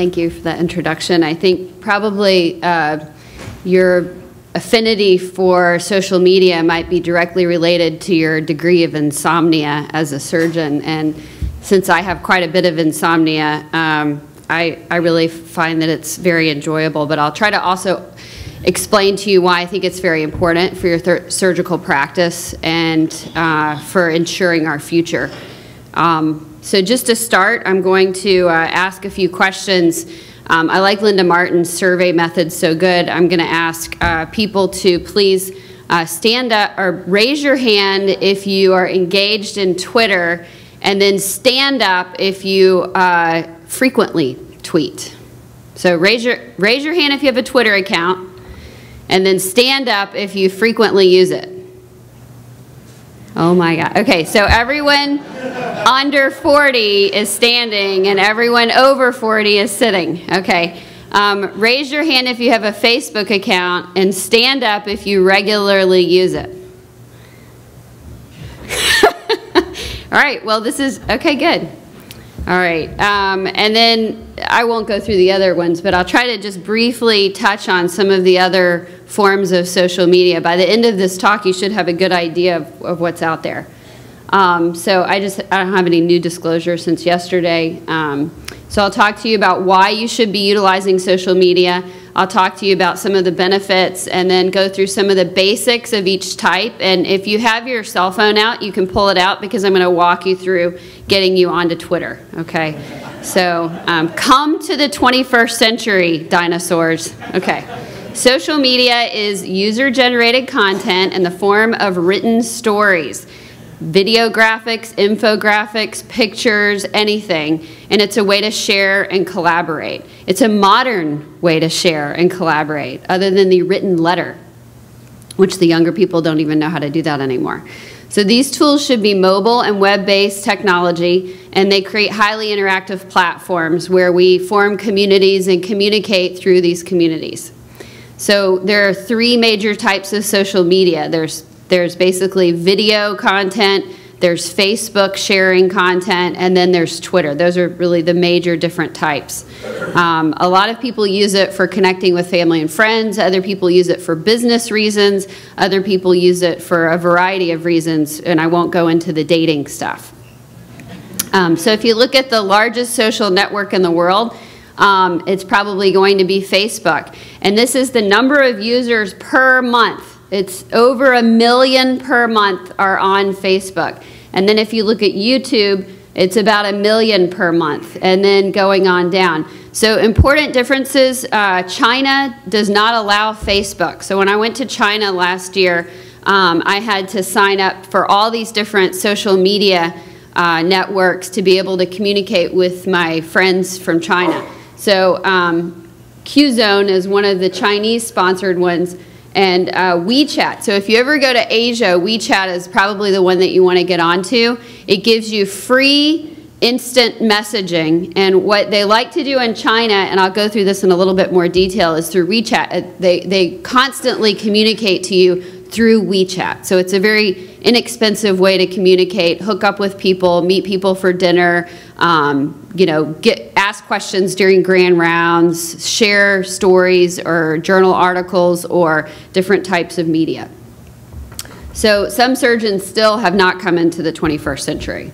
Thank you for that introduction. I think probably your affinity for social media might be directly related to your degree of insomnia as a surgeon. And since I have quite a bit of insomnia, I really find that it's very enjoyable. But I'll try to also explain to you why I think it's very important for your surgical practice and for ensuring our future. So just to start, I'm going to ask a few questions. I like Linda Martin's survey method so good. I'm going to ask people to please stand up or raise your hand if you are engaged in Twitter, and then stand up if you frequently tweet. So raise your hand if you have a Twitter account, and then stand up if you frequently use it. Oh my God. Okay, so everyone under 40 is standing and everyone over 40 is sitting. Okay. Raise your hand if you have a Facebook account, and stand up if you regularly use it. All right, well, this is, okay, good. All right, and then I won't go through the other ones, but I'll try to just briefly touch on some of the other forms of social media. By the end of this talk, you should have a good idea of what's out there. So I don't have any new disclosures since yesterday. So I'll talk to you about why you should be utilizing social media. I'll talk to you about some of the benefits, and then go through some of the basics of each type. And if you have your cell phone out, you can pull it out, because I'm going to walk you through getting you onto Twitter, okay? So come to the 21st century, dinosaurs. Okay. Social media is user-generated content in the form of written stories, video graphics, infographics, pictures, anything. And it's a way to share and collaborate. It's a modern way to share and collaborate, other than the written letter, which the younger people don't even know how to do that anymore. So these tools should be mobile and web-based technology, and they create highly interactive platforms where we form communities and communicate through these communities. So there are three major types of social media. There's basically video content, there's Facebook sharing content, and then there's Twitter. Those are really the major different types. A lot of people use it for connecting with family and friends. Other people use it for business reasons. Other people use it for a variety of reasons, and I won't go into the dating stuff. So if you look at the largest social network in the world, it's probably going to be Facebook. And this is the number of users per month. It's over 1 million per month are on Facebook. And then if you look at YouTube, it's about 1 million per month, and then going on down. So important differences, China does not allow Facebook. So when I went to China last year, I had to sign up for all these different social media networks to be able to communicate with my friends from China. So Qzone is one of the Chinese sponsored ones, and Wechat. So if you ever go to Asia, Wechat is probably the one that you want to get onto. It gives you free instant messaging, and what they like to do in China, and I'll go through this in a little bit more detail, is through Wechat. They constantly communicate to you through Wechat. So it's a very inexpensive way to communicate, hook up with people, meet people for dinner, you know, ask questions during grand rounds, share stories or journal articles or different types of media. So some surgeons still have not come into the 21st century.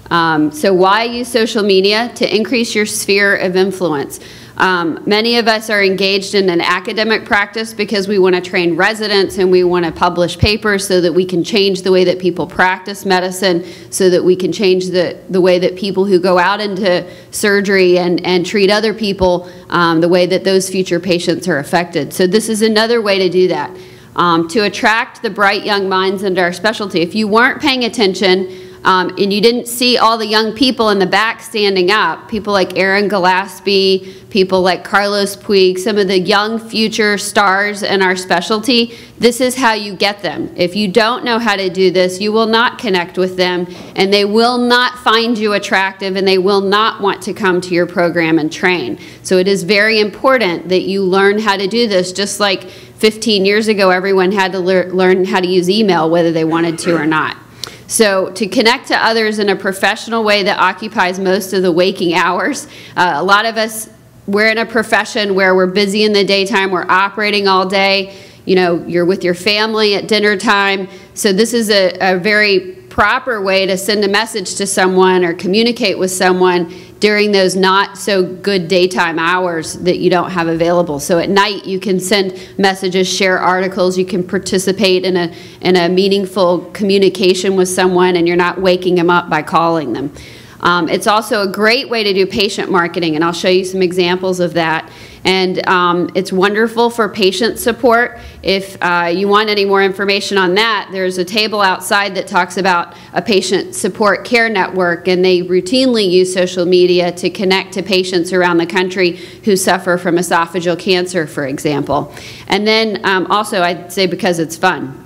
So why use social media? To increase your sphere of influence. Many of us are engaged in an academic practice because we want to train residents and we want to publish papers so that we can change the way that people practice medicine, so that we can change the way that people who go out into surgery and treat other people, the way that those future patients are affected. So this is another way to do that. To attract the bright young minds into our specialty. If you weren't paying attention, and you didn't see all the young people in the back standing up, people like Aaron Gillespie, people like Carlos Puig, some of the young future stars in our specialty, this is how you get them. If you don't know how to do this, you will not connect with them, and they will not find you attractive, and they will not want to come to your program and train. So it is very important that you learn how to do this, just like 15 years ago everyone had to learn how to use email whether they wanted to or not. So to connect to others in a professional way that occupies most of the waking hours, a lot of us we're in a profession where we're busy in the daytime, we're operating all day, you know, you're with your family at dinner time. So this is a very proper way to send a message to someone or communicate with someone during those not so good daytime hours that you don't have available. So at night you can send messages, share articles, you can participate in a meaningful communication with someone, and you're not waking them up by calling them. It's also a great way to do patient marketing, and I'll show you some examples of that. And it's wonderful for patient support. If you want any more information on that, there's a table outside that talks about a patient support care network, and they routinely use social media to connect to patients around the country who suffer from esophageal cancer, for example. And then also, I'd say because it's fun.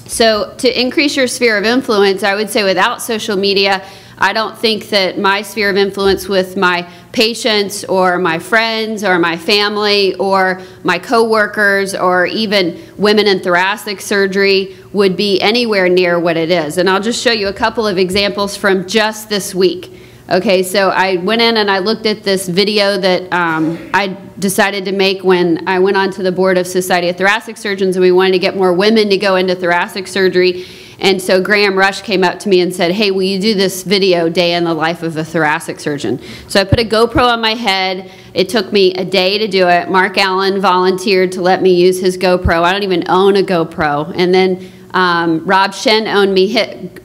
So to increase your sphere of influence, I would say without social media, I don't think that my sphere of influence with my patients or my friends or my family or my coworkers or even women in thoracic surgery would be anywhere near what it is. And I'll just show you a couple of examples from just this week. Okay, so I went in and I looked at this video that I decided to make when I went onto the board of Society of Thoracic Surgeons, and we wanted to get more women to go into thoracic surgery. And so Graham Rush came up to me and said, hey, will you do this video, Day in the Life of a Thoracic Surgeon? So I put a GoPro on my head. It took me a day to do it. Mark Allen volunteered to let me use his GoPro. I don't even own a GoPro. And then Rob Shen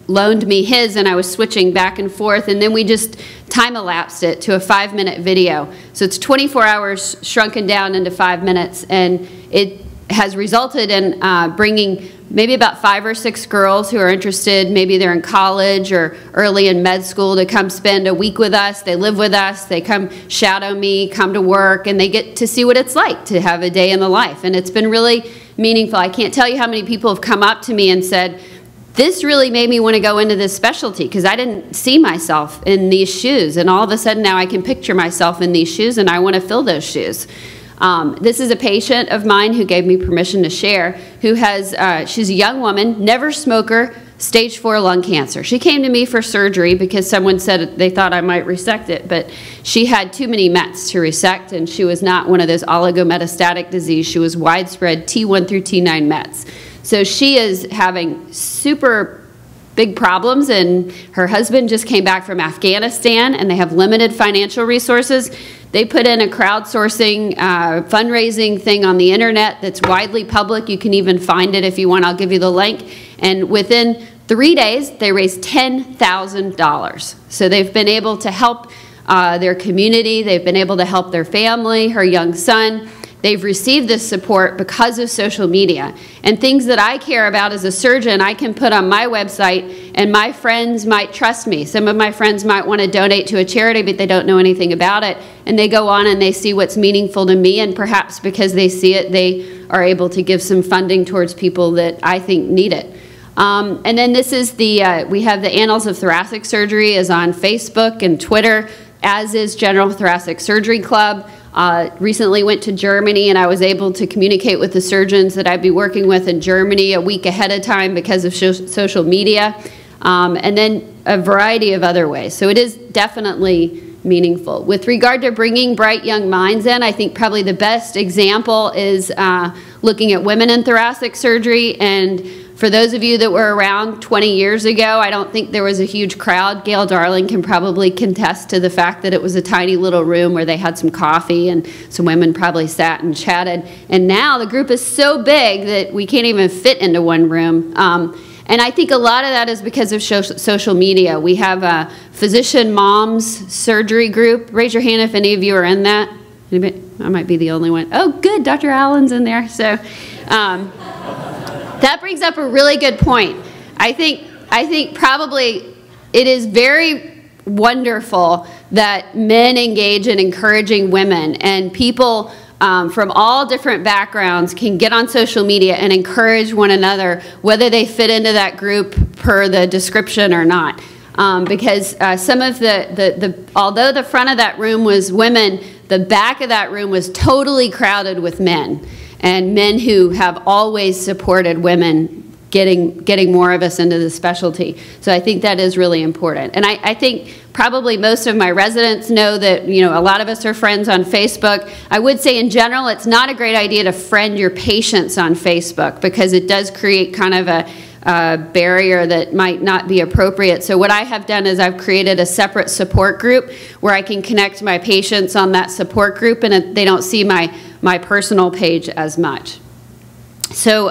loaned me his, and I was switching back and forth. And then we just time-elapsed it to a 5-minute video. So it's 24 hours shrunken down into 5 minutes. And it has resulted in bringing maybe about 5 or 6 girls who are interested, maybe they're in college or early in med school, to come spend a week with us. They live with us, they come shadow me, come to work, and they get to see what it's like to have a day in the life. And it's been really meaningful. I can't tell you how many people have come up to me and said, this really made me want to go into this specialty because I didn't see myself in these shoes, and all of a sudden now I can picture myself in these shoes and I want to fill those shoes. This is a patient of mine who gave me permission to share, who has, she's a young woman, never smoker, stage 4 lung cancer. She came to me for surgery because someone said they thought I might resect it, but she had too many mets to resect, and she was not one of those oligometastatic disease. She was widespread T1 through T9 mets. So she is having super big problems, and her husband just came back from Afghanistan, and they have limited financial resources. They put in a crowdsourcing fundraising thing on the internet that's widely public. You can even find it if you want. I'll give you the link. And within 3 days, they raised $10,000. So they've been able to help their community. They've been able to help their family, her young son. They've received this support because of social media. And things that I care about as a surgeon, I can put on my website, and my friends might trust me. Some of my friends might want to donate to a charity, but they don't know anything about it. And they go on and they see what's meaningful to me, and perhaps because they see it, they are able to give some funding towards people that I think need it. And then this is the, we have the Annals of Thoracic Surgery is on Facebook and Twitter, as is General Thoracic Surgery Club. Recently went to Germany, and I was able to communicate with the surgeons that I'd be working with in Germany a week ahead of time because of social media, and then a variety of other ways. So it is definitely meaningful. With regard to bringing bright young minds in, I think probably the best example is looking at women in thoracic surgery. And for those of you that were around 20 years ago, I don't think there was a huge crowd. Gail Darling can probably contest to the fact that it was a tiny little room where they had some coffee and some women probably sat and chatted. And now the group is so big that we can't even fit into one room. And I think a lot of that is because of social media. We have a physician moms surgery group. Raise your hand if any of you are in that. Anybody? I might be the only one. Oh, good, Dr. Allen's in there. So that brings up a really good point. I think probably it is very wonderful that men engage in encouraging women, and people from all different backgrounds can get on social media and encourage one another, whether they fit into that group per the description or not. Because some of although the front of that room was women, the back of that room was totally crowded with men, and men who have always supported women getting more of us into the specialty. So I think that is really important. And I think probably most of my residents know that, you know, a lot of us are friends on Facebook. I would say in general, it's not a great idea to friend your patients on Facebook because it does create kind of a barrier that might not be appropriate. So what I have done is I've created a separate support group where I can connect my patients on that support group, and they don't see my personal page as much. So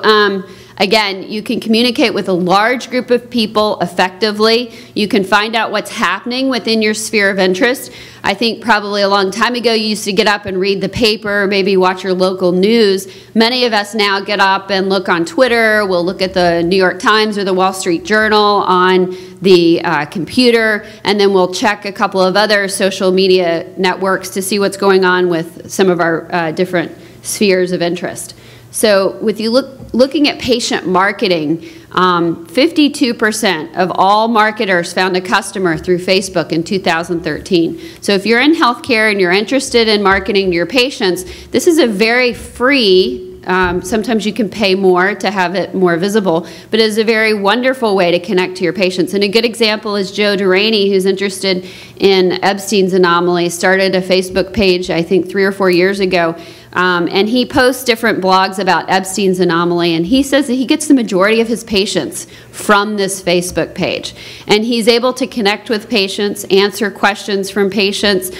again, you can communicate with a large group of people effectively. You can find out what's happening within your sphere of interest. I think probably a long time ago you used to get up and read the paper, maybe watch your local news. Many of us now get up and look on Twitter. We'll look at the New York Times or the Wall Street Journal on the computer, and then we'll check a couple of other social media networks to see what's going on with some of our different spheres of interest. So with you looking at patient marketing, 52% of all marketers found a customer through Facebook in 2013. So if you're in healthcare and you're interested in marketing to your patients, this is a very free, sometimes you can pay more to have it more visible, but it is a very wonderful way to connect to your patients. And a good example is Joe Duraney, who's interested in Epstein's anomaly, started a Facebook page, I think 3 or 4 years ago. And he posts different blogs about Epstein's anomaly, and he says that he gets the majority of his patients from this Facebook page. And he's able to connect with patients, answer questions from patients,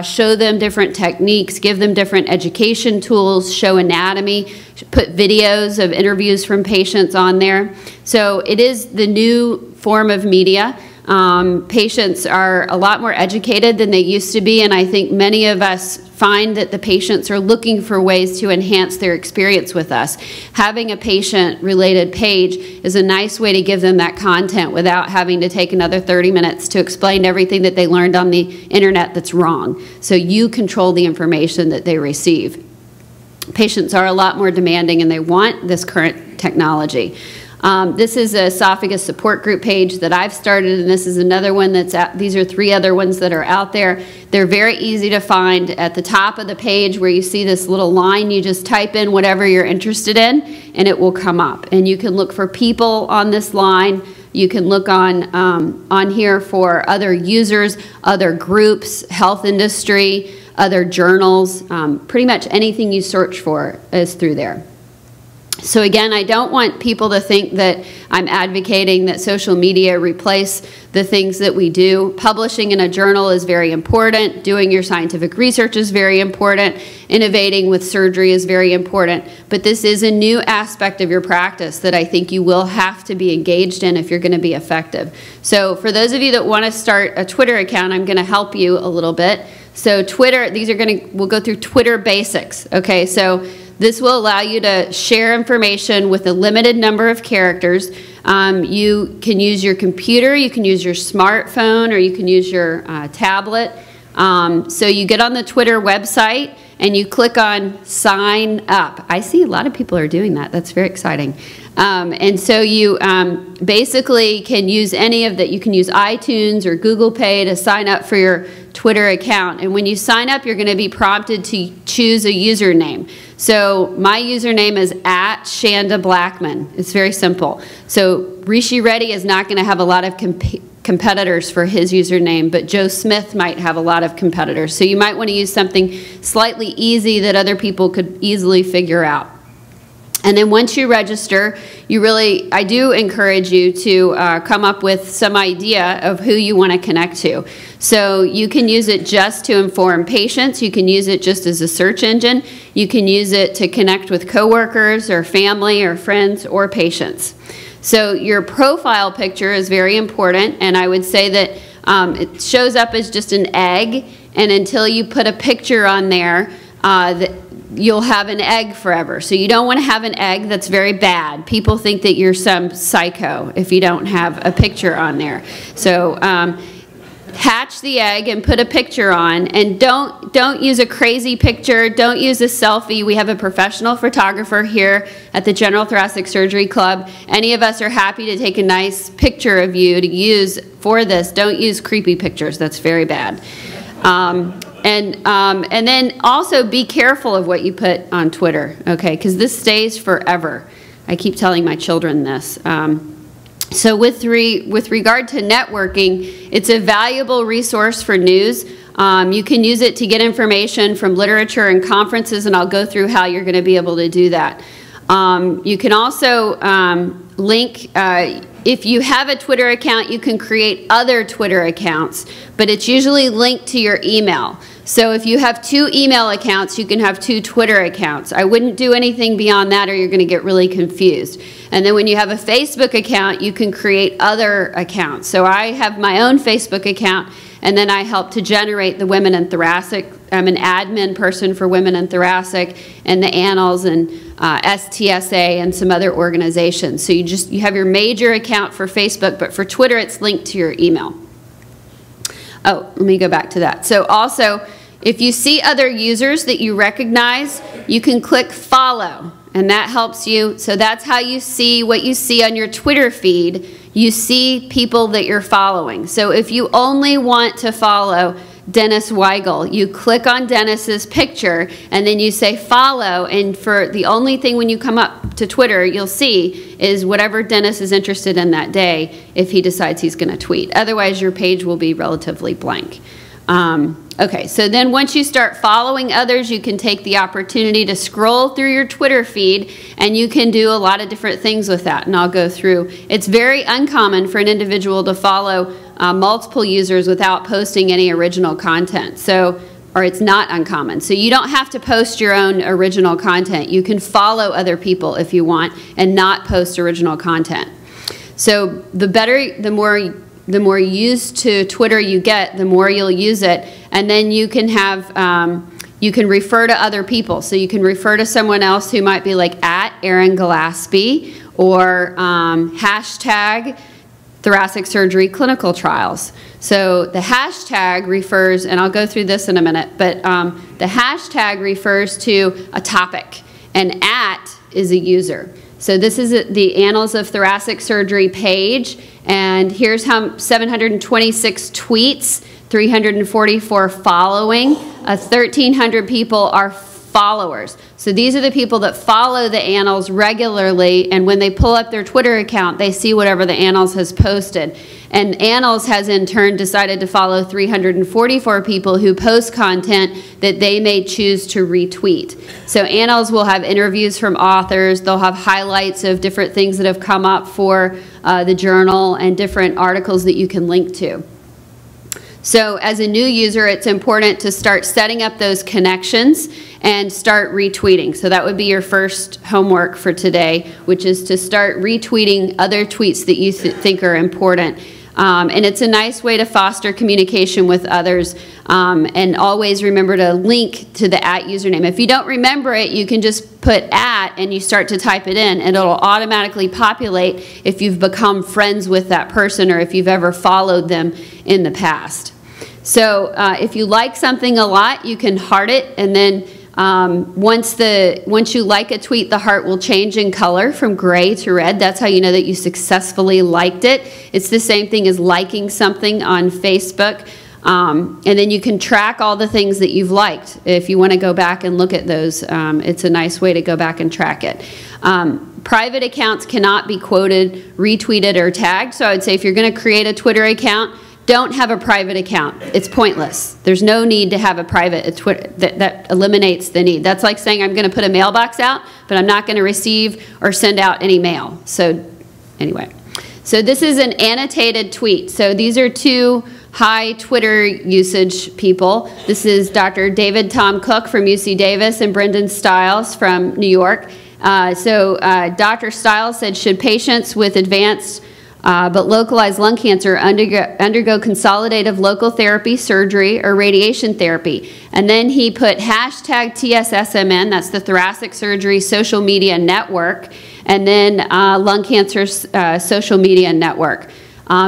show them different techniques, give them different education tools, show anatomy, put videos of interviews from patients on there. So it is the new form of media. Patients are a lot more educated than they used to be, and I think many of us find that the patients are looking for ways to enhance their experience with us. Having a patient-related page is a nice way to give them that content without having to take another 30 minutes to explain everything that they learned on the internet that's wrong. So you control the information that they receive. Patients are a lot more demanding, and they want this current technology. This is a esophagus support group page that I've started, and this is another one that's out. These are 3 other ones that are out there. They're very easy to find. At the top of the page where you see this little line, you just type in whatever you're interested in, and it will come up. And you can look for people on this line. You can look on here for other users, other groups, health industry, other journals. Pretty much anything you search for is through there. So again, I don't want people to think that I'm advocating that social media replace the things that we do. Publishing in a journal is very important. Doing your scientific research is very important. Innovating with surgery is very important. But this is a new aspect of your practice that I think you will have to be engaged in if you're going to be effective. So for those of you that want to start a Twitter account, I'm going to help you a little bit. So Twitter, we'll go through Twitter basics. Okay, so this will allow you to share information with a limited number of characters. You can use your computer, you can use your smartphone, or you can use your tablet. So you get on the Twitter website and you click on sign up. I see a lot of people are doing that. That's very exciting. And so you basically can use any of that. You can use iTunes or Google Pay to sign up for your Twitter account. And when you sign up, you're going to be prompted to choose a username. So my username is @ShandaBlackmon. It's very simple. So Rishi Reddy is not going to have a lot of competitors for his username, but Joe Smith might have a lot of competitors. So you might want to use something slightly easy that other people could easily figure out. And then once you register, I do encourage you to come up with some idea of who you want to connect to. So you can use it just to inform patients. You can use it just as a search engine. You can use it to connect with coworkers or family or friends or patients. So your profile picture is very important, and I would say that it shows up as just an egg, and until you put a picture on there, you'll have an egg forever. So you don't want to have an egg that's very bad. People think that you're some psycho if you don't have a picture on there. So hatch the egg and put a picture on, and don't use a crazy picture. Don't use a selfie. We have a professional photographer here at the General Thoracic Surgery Club. Any of us are happy to take a nice picture of you to use for this. Don't use creepy pictures. That's very bad. And then also be careful of what you put on Twitter, okay? Because this stays forever. I keep telling my children this. So with regard to networking, it's a valuable resource for news. You can use it to get information from literature and conferences, and I'll go through how you're going to be able to do that. You can also link, if you have a Twitter account, you can create other Twitter accounts, but it's usually linked to your email. So if you have 2 email accounts, you can have 2 Twitter accounts. I wouldn't do anything beyond that or you're going to get really confused. And then when you have a Facebook account, you can create other accounts. So I have my own Facebook account, and then I help to generate the Women in Thoracic. I'm an admin person for Women in Thoracic and the Annals and STSA and some other organizations. So you have your major account for Facebook, but for Twitter it's linked to your email. Oh, let me go back to that. So also, if you see other users that you recognize, you can click follow, and that helps you. So that's how you see what you see on your Twitter feed. You see people that you're following. So if you only want to follow Dennis Weigel, you click on Dennis's picture and then you say follow, and for the only thing when you come up to Twitter you'll see is whatever Dennis is interested in that day if he decides he's going to tweet. Otherwise your page will be relatively blank. Okay, so then once you start following others, you can take the opportunity to scroll through your Twitter feed, and you can do a lot of different things with that, and I'll go through. It's very uncommon for an individual to follow multiple users without posting any original content. So, or it's not uncommon. So you don't have to post your own original content. You can follow other people if you want and not post original content. So the more used to Twitter you get, the more you'll use it, and then you can have you can refer to other people. So you can refer to someone else who might be like @Erin Gillespie or hashtag thoracic surgery clinical trials. So the hashtag refers, and I'll go through this in a minute, but the hashtag refers to a topic, and is a user. So this is the Annals of Thoracic Surgery page, and here's how 726 tweets, 344 following, 1,300 people are followers. So these are the people that follow the Annals regularly, and when they pull up their Twitter account, they see whatever the Annals has posted. And Annals has in turn decided to follow 344 people who post content that they may choose to retweet. So Annals will have interviews from authors, they'll have highlights of different things that have come up for the journal and different articles that you can link to. So as a new user, it's important to start setting up those connections and start retweeting. So that would be your first homework for today, which is to start retweeting other tweets that you think are important. And it's a nice way to foster communication with others, and always remember to link to the @username. If you don't remember it, you can just put and you start to type it in, and it'll automatically populate if you've become friends with that person or if you've ever followed them in the past. So if you like something a lot, you can heart it, and then once you like a tweet, the heart will change in color from gray to red. That's how you know that you successfully liked it. It's the same thing as liking something on Facebook. And then you can track all the things that you've liked. If you want to go back and look at those, it's a nice way to go back and track it. Private accounts cannot be quoted, retweeted, or tagged. So I would say if you're going to create a Twitter account, don't have a private account. It's pointless. There's no need to have a private Twitter. That eliminates the need. That's like saying I'm going to put a mailbox out, but I'm not going to receive or send out any mail. So anyway, so this is an annotated tweet. So these are 2 high Twitter usage people. This is Dr. David Tom Cook from UC Davis and Brendan Stiles from New York. Dr. Stiles said, should patients with advanced but localized lung cancer undergo consolidative local therapy, surgery, or radiation therapy? And then he put hashtag TSSMN, that's the Thoracic Surgery Social Media Network, and then Lung Cancer Social Media Network.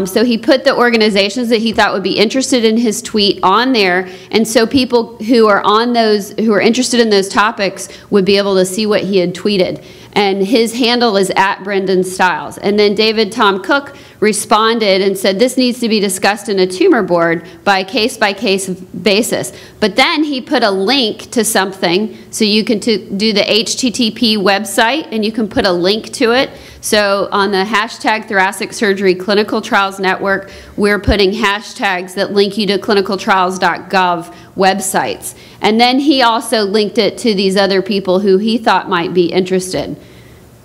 So he put the organizations that he thought would be interested in his tweet on there, and so people who are on those, who are interested in those topics would be able to see what he had tweeted. and his handle is @BrendanStiles. And then David Tom Cook responded and said, this needs to be discussed in a tumor board by case-by-case basis. But then he put a link to something, so you can do the HTTP website, and you can put a link to it. So on the hashtag Thoracic Surgery Clinical Trials Network, we're putting hashtags that link you to clinicaltrials.gov websites. And then he also linked it to these other people who he thought might be interested.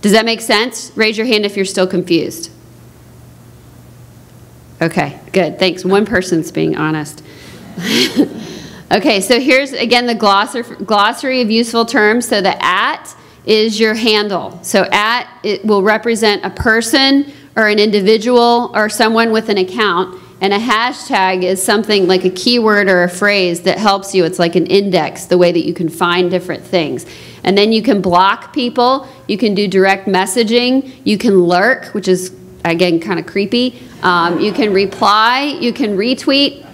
Does that make sense? Raise your hand if you're still confused. Okay, good, thanks. One person's being honest. Okay, so here's, again, the glossary of useful terms. So the @ is your handle. So it will represent a person or an individual or someone with an account, and a hashtag is something like a keyword or a phrase that helps you. It's like an index, the way that you can find different things. And then you can block people, you can do direct messaging, you can lurk, which is, again, kind of creepy. You can reply, you can retweet,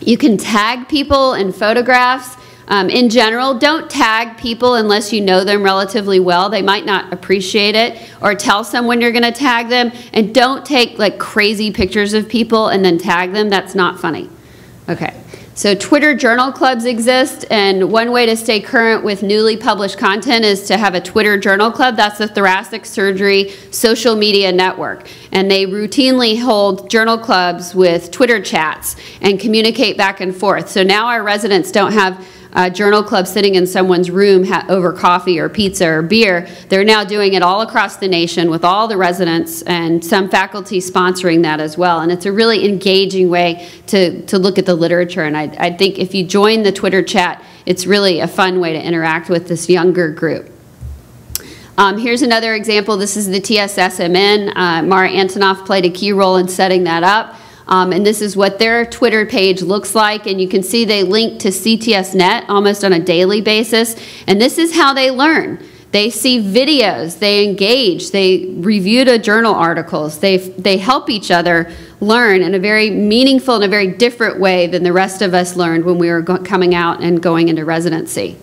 you can tag people in photographs. In general, don't tag people unless you know them relatively well. They might not appreciate it. Or tell someone you're going to tag them. And don't take like crazy pictures of people and then tag them. That's not funny. Okay. So Twitter journal clubs exist, and one way to stay current with newly published content is to have a Twitter journal club. That's the Thoracic Surgery Social Media Network. And they routinely hold journal clubs with Twitter chats and communicate back and forth. So now our residents don't have a journal club sitting in someone's room over coffee or pizza or beer. They're now doing it all across the nation with all the residents and some faculty sponsoring that as well. And it's a really engaging way to look at the literature. And I think if you join the Twitter chat, it's really a fun way to interact with this younger group. Here's another example. This is the TSSMN. Mara Antonoff played a key role in setting that up. And this is what their Twitter page looks like. And you can see they link to CTSNet almost on a daily basis. And this is how they learn. They see videos, they engage, they review the journal articles, they help each other learn in a very meaningful and a very different way than the rest of us learned when we were coming out and going into residency.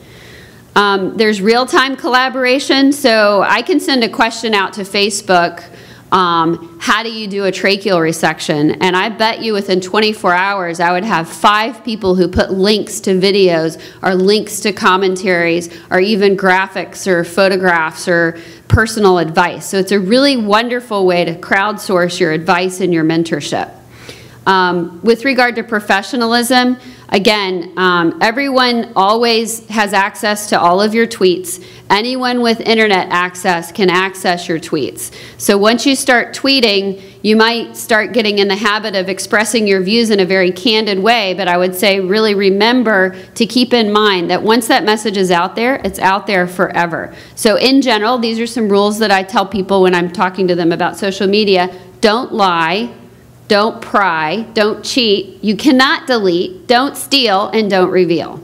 There's real-time collaboration. So I can send a question out to Facebook. How do you do a tracheal resection? And I bet you within 24 hours I would have 5 people who put links to videos or links to commentaries or even graphics or photographs or personal advice. So it's a really wonderful way to crowdsource your advice and your mentorship. With regard to professionalism, again, everyone always has access to all of your tweets. Anyone with internet access can access your tweets. So once you start tweeting, you might start getting in the habit of expressing your views in a very candid way, but I would say really remember to keep in mind that once that message is out there, it's out there forever. So in general, these are some rules that I tell people when I'm talking to them about social media. Don't lie. Don't pry, don't cheat, you cannot delete, don't steal, and don't reveal.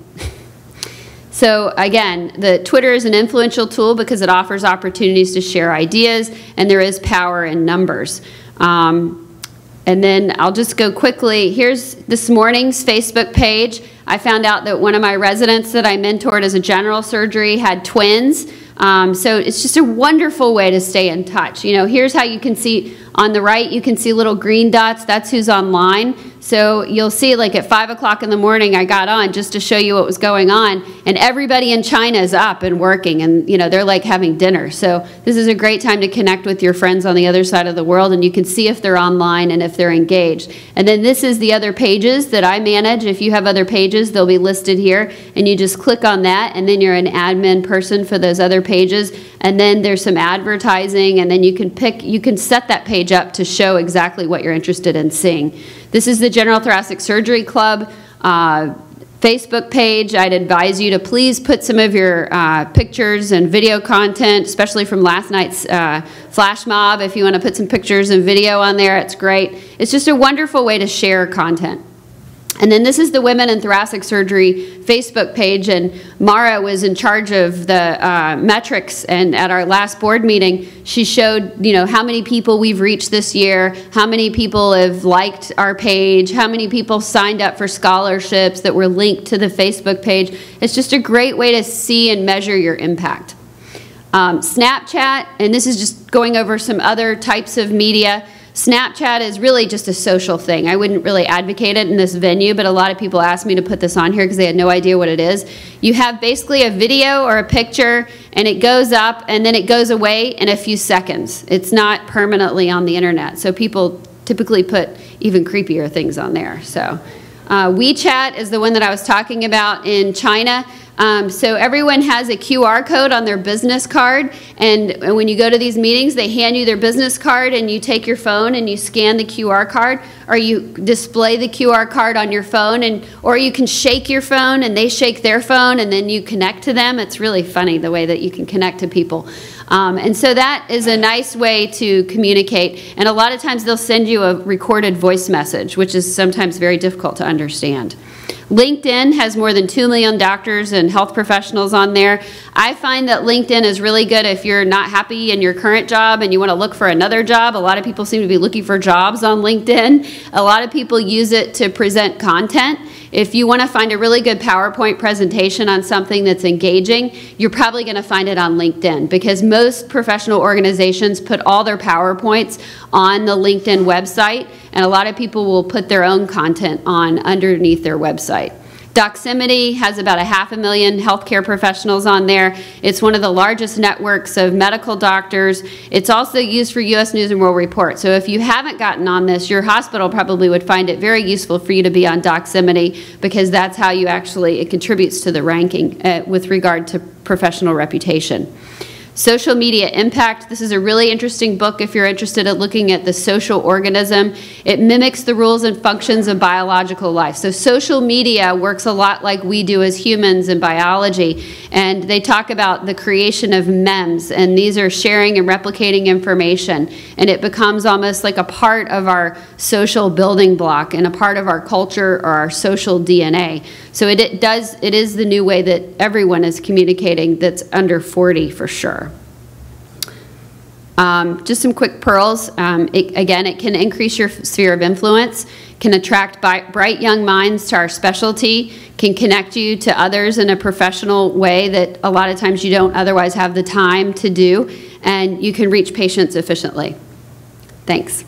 So again, the Twitter is an influential tool because it offers opportunities to share ideas, and there is power in numbers. And then I'll just go quickly. Here's this morning's Facebook page. I found out that one of my residents that I mentored as a general surgery had twins. So it's just a wonderful way to stay in touch. You know, here's how you can see on the right, you can see little green dots. That's who's online. So you'll see like at 5 o'clock in the morning, I got on just to show you what was going on. And everybody in China is up and working, and you know, they're like having dinner. So this is a great time to connect with your friends on the other side of the world, and you can see if they're online and if they're engaged. And then this is the other pages that I manage. If you have other pages, they'll be listed here, and you just click on that, and then you're an admin person for those other pages. And then there's some advertising, and then you can set that page up to show exactly what you're interested in seeing. This is the General Thoracic Surgery Club Facebook page. I'd advise you to please put some of your pictures and video content, especially from last night's flash mob. If you want to put some pictures and video on there, it's great. It's just a wonderful way to share content. And then this is the Women in Thoracic Surgery Facebook page, and Mara was in charge of the metrics, and at our last board meeting, she showed, you know, how many people we've reached this year, how many people have liked our page, how many people signed up for scholarships that were linked to the Facebook page. It's just a great way to see and measure your impact. Snapchat, and this is just going over some other types of media. Snapchat is really just a social thing. I wouldn't really advocate it in this venue, but a lot of people asked me to put this on here because they had no idea what it is. You have basically a video or a picture, and it goes up, and then it goes away in a few seconds. It's not permanently on the internet, so people typically put even creepier things on there. So Wechat is the one that I was talking about in China. So everyone has a QR code on their business card, and when you go to these meetings, they hand you their business card, and you take your phone and you scan the QR card, or you display the QR card on your phone, or you can shake your phone and they shake their phone, and then you connect to them. It's really funny the way that you can connect to people. And so that is a nice way to communicate, and a lot of times they'll send you a recorded voice message, which is sometimes very difficult to understand. LinkedIn has more than 2 million doctors and health professionals on there. I find that LinkedIn is really good if you're not happy in your current job and you want to look for another job. A lot of people seem to be looking for jobs on LinkedIn. A lot of people use it to present content. If you want to find a really good PowerPoint presentation on something that's engaging, you're probably going to find it on LinkedIn, because most professional organizations put all their PowerPoints on the LinkedIn website, and a lot of people will put their own content on underneath their website. Doccom has about 500,000 healthcare professionals on there. It's one of the largest networks of medical doctors. It's also used for U.S. News and World Report. So if you haven't gotten on this, your hospital probably would find it very useful for you to be on Doccom, because that's how you actually, it contributes to the ranking with regard to professional reputation. Social Media Impact. This is a really interesting book if you're interested in looking at the social organism. It mimics the rules and functions of biological life. So social media works a lot like we do as humans in biology, and they talk about the creation of memes, and these are sharing and replicating information, and it becomes almost like a part of our social building block and a part of our culture or our social DNA. So it is the new way that everyone is communicating that's under 40 for sure. Just some quick pearls. Again, it can increase your sphere of influence, can attract bright young minds to our specialty, can connect you to others in a professional way that a lot of times you don't otherwise have the time to do, and you can reach patients efficiently. Thanks.